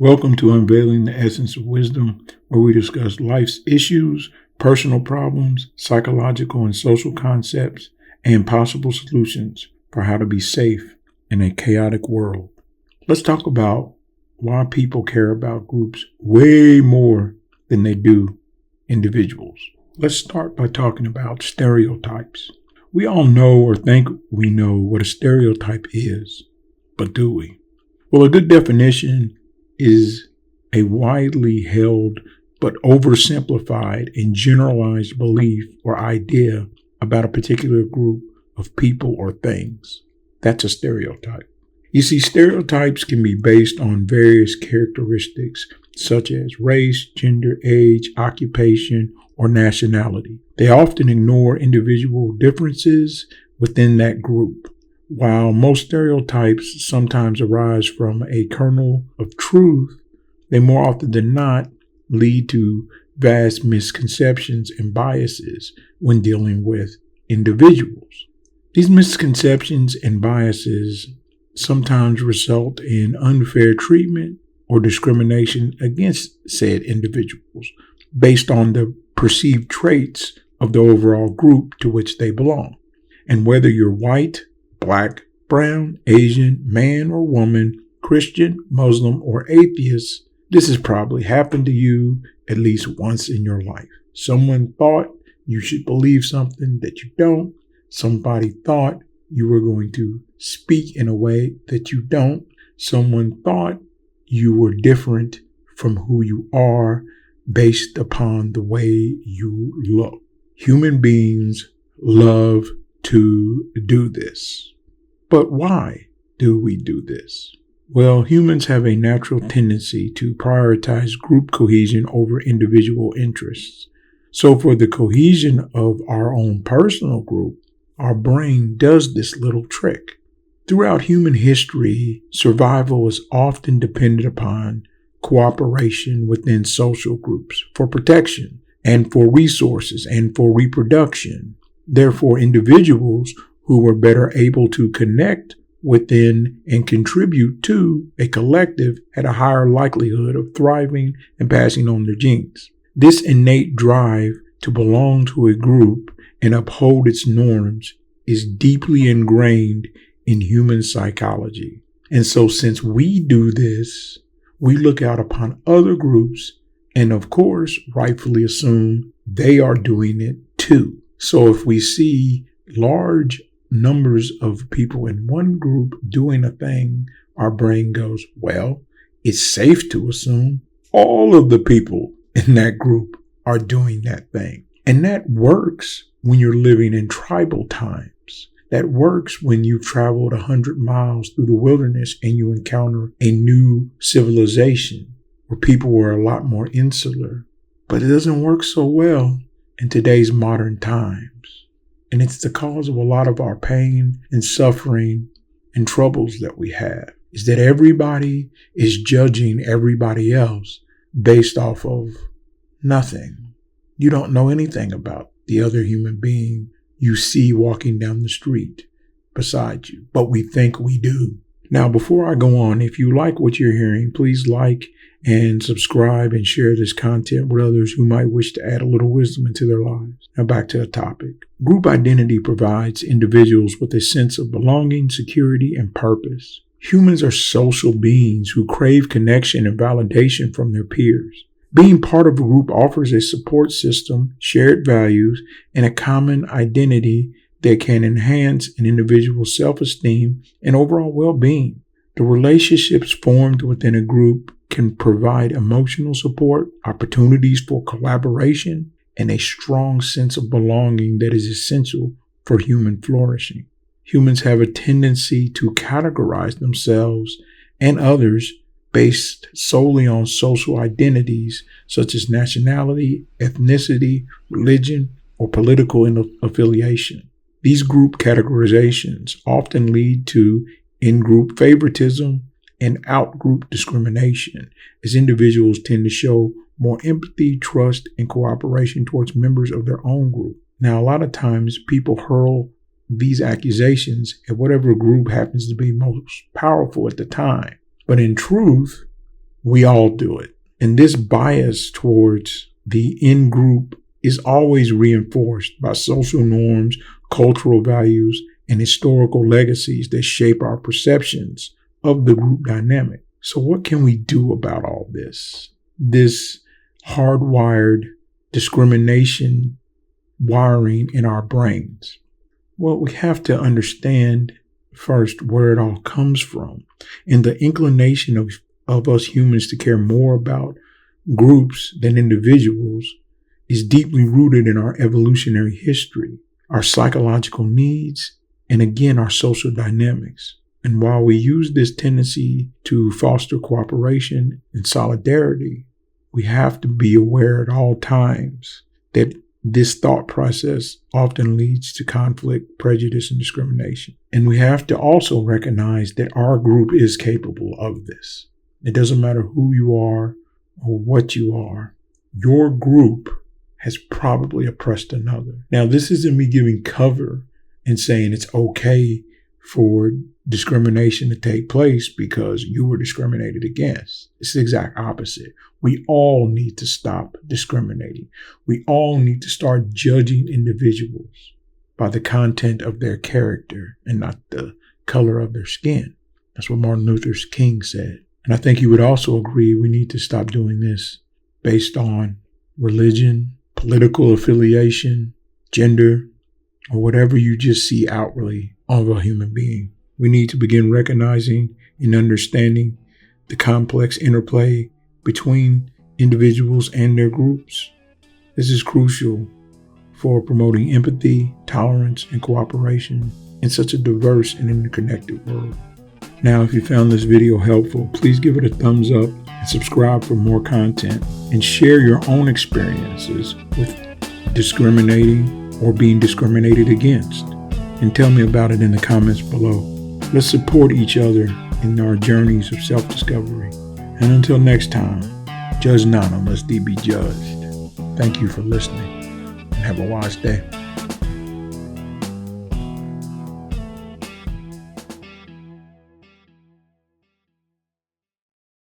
Welcome to Unveiling the Essence of Wisdom, where we discuss life's issues, personal problems, psychological and social concepts, and possible solutions for how to be safe in a chaotic world. Let's talk about why people care about groups way more than they do individuals. Let's start by talking about stereotypes. We all know or think we know what a stereotype is, but do we? Well, a good definition is a widely held but oversimplified and generalized belief or idea about a particular group of people or things. That's a stereotype. You see, stereotypes can be based on various characteristics such as race, gender, age, occupation, or nationality. They often ignore individual differences within that group. While most stereotypes sometimes arise from a kernel of truth, they more often than not lead to vast misconceptions and biases when dealing with individuals. These misconceptions and biases sometimes result in unfair treatment or discrimination against said individuals based on the perceived traits of the overall group to which they belong. And whether you're white, Black, brown, Asian, man or woman, Christian, Muslim, or atheist, this has probably happened to you at least once in your life. Someone thought you should believe something that you don't. Somebody thought you were going to speak in a way that you don't. Someone thought you were different from who you are based upon the way you look. Human beings love to do this. But why do we do this? Well, humans have a natural tendency to prioritize group cohesion over individual interests. So for the cohesion of our own personal group, our brain does this little trick. Throughout human history, survival is often dependent upon cooperation within social groups for protection and for resources and for reproduction. Therefore, individuals who were better able to connect within and contribute to a collective had a higher likelihood of thriving and passing on their genes. This innate drive to belong to a group and uphold its norms is deeply ingrained in human psychology. And so since we do this, we look out upon other groups and of course rightfully assume they are doing it too. So if we see large numbers of people in one group doing a thing, our brain goes, well, it's safe to assume all of the people in that group are doing that thing. And that works when you're living in tribal times. That works when you've traveled 100 miles through the wilderness and you encounter a new civilization where people were a lot more insular. But it doesn't work so well in today's modern times. And it's the cause of a lot of our pain and suffering and troubles that we have, is that everybody is judging everybody else based off of nothing. You don't know anything about the other human being you see walking down the street beside you, but we think we do. Now, before I go on, if you like what you're hearing, please like and subscribe and share this content with others who might wish to add a little wisdom into their lives. Now back to the topic. Group identity provides individuals with a sense of belonging, security, and purpose. Humans are social beings who crave connection and validation from their peers. Being part of a group offers a support system, shared values, and a common identity that can enhance an individual's self-esteem and overall well-being. The relationships formed within a group can provide emotional support, opportunities for collaboration, and a strong sense of belonging that is essential for human flourishing. Humans have a tendency to categorize themselves and others based solely on social identities such as nationality, ethnicity, religion, or political affiliation. These group categorizations often lead to in-group favoritism and out-group discrimination, as individuals tend to show more empathy, trust, and cooperation towards members of their own group. Now, a lot of times people hurl these accusations at whatever group happens to be most powerful at the time. But in truth, We all do it. And this bias towards the in-group is always reinforced by social norms, cultural values, and historical legacies that shape our perceptions of the group dynamic. So what can we do about all this? This hardwired discrimination wiring in our brains. Well, we have to understand first where it all comes from. And the inclination of us humans to care more about groups than individuals is deeply rooted in our evolutionary history, our psychological needs, and again, our social dynamics. And while we use this tendency to foster cooperation and solidarity, we have to be aware at all times that this thought process often leads to conflict, prejudice, and discrimination. And we have to also recognize that our group is capable of this. It doesn't matter who you are or what you are. Your group has probably oppressed another. Now, this isn't me giving cover and saying it's okay for discrimination to take place because you were discriminated against. It's the exact opposite. We all need to stop discriminating. We all need to start judging individuals by the content of their character and not the color of their skin. That's what Martin Luther King said. And I think you would also agree we need to stop doing this based on religion, political affiliation, gender, or whatever you just see outwardly of a human being. We need to begin recognizing and understanding the complex interplay between individuals and their groups. This is crucial for promoting empathy, tolerance, and cooperation in such a diverse and interconnected world. Now, if you found this video helpful, please give it a thumbs up and subscribe for more content, and share your own experiences with discriminating or being discriminated against, and tell me about it in the comments below. Let's support each other in our journeys of self-discovery. And until next time, judge not unless thee be judged. Thank you for listening, and have a wise day.